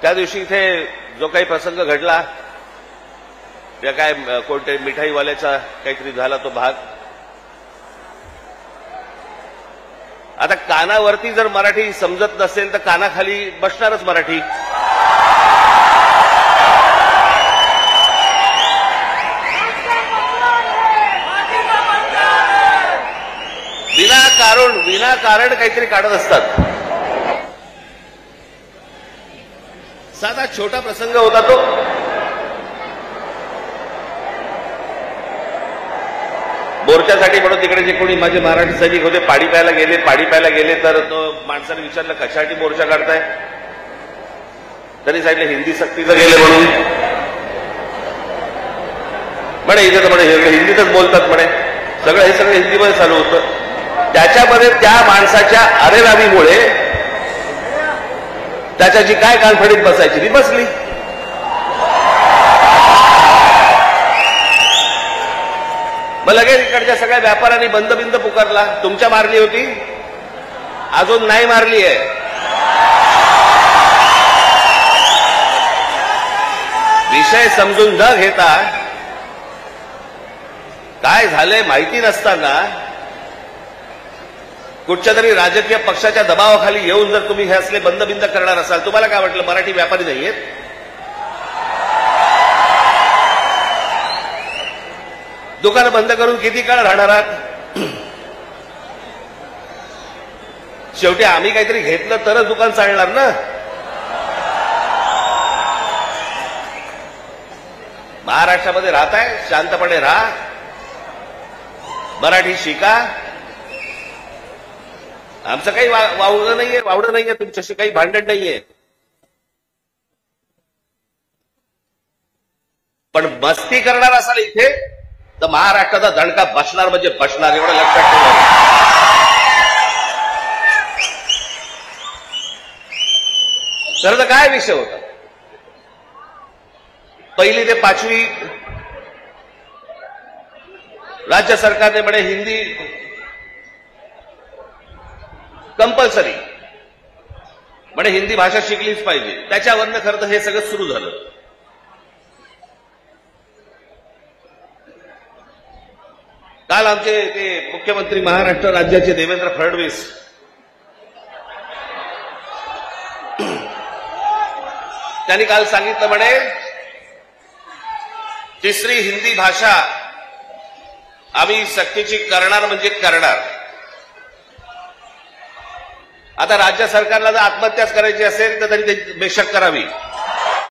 त्या दिवशी इथे जो काही प्रसंग घडला, त्या काय कोणते मिठाईवाल्याचा काहीतरी झाला तो भाग, आता कानावरती जर मराठी समजत नसेल तर कानाखाली बसणारच मराठी. विनाकारण काहीतरी काढत असतात. साधा छोटा प्रसंग होता तो. मोर्चासाठी म्हणून तिकडे जे कोणी माझे मराठी सैनिक होते पाणी प्यायला गेले तर तो माणसाने विचारलं कशासाठी मोर्चा काढताय, तरी सांगितलं हिंदी सक्तीचं गेले म्हणून. म्हणे इथे तर म्हणे हिंदीतच बोलतात म्हणे, हे सगळं हिंदीमध्ये चालू होतं. त्याच्यामध्ये त्या माणसाच्या अरेरावीमुळे त्याच्याची काय कानफडीत बसायची ती बसली. मग लगेच इकडच्या सगळ्या व्यापाऱ्यांनी बंद पुकारला. तुमच्या मारली होती, अजून नाही मारली आहे. विषय समजून न घेता काय झालंय माहिती नसताना कुठच्या तरी राजकीय पक्षाच्या दबावाखाली येऊन जर तुम्ही हे असले बंद करणार असाल, तुम्हाला काय वाटलं मराठी व्यापारी नाहीयेत? दुकानं बंद करून किती काळ राहणार आहात? शेवटी आम्ही काहीतरी घेतलं तरच दुकान चालणार ना. महाराष्ट्रामध्ये राहताय, शांतपणे राहा, मराठी शिका. आमचं काही वावडं नाहीये, तुमच्याशी काही भांडण नाहीये. पण मस्ती करणार असाल इथे तर महाराष्ट्राचा दणका बसणार म्हणजे बसणार, एवढं लक्षात ठेवा. तर काय विषय होता? 1ली ते 5वी राज्य सरकारने म्हणे हिंदी कंपल्सरी, म्हणे हिंदी भाषा शिकलीच पाहिजे. त्याच्यावरनं खरं तर हे सगळं सुरू झालं. काल आमचे ते मुख्यमंत्री महाराष्ट्र राज्याचे देवेंद्र फडणवीस त्यांनी काल सांगितलं म्हणे तिसरी हिंदी भाषा आम्ही सक्तीची करणार म्हणजे करणार. आता राज्य सरकारला जर आत्महत्याच करायची असेल तर त्यांनी बेशक करावी.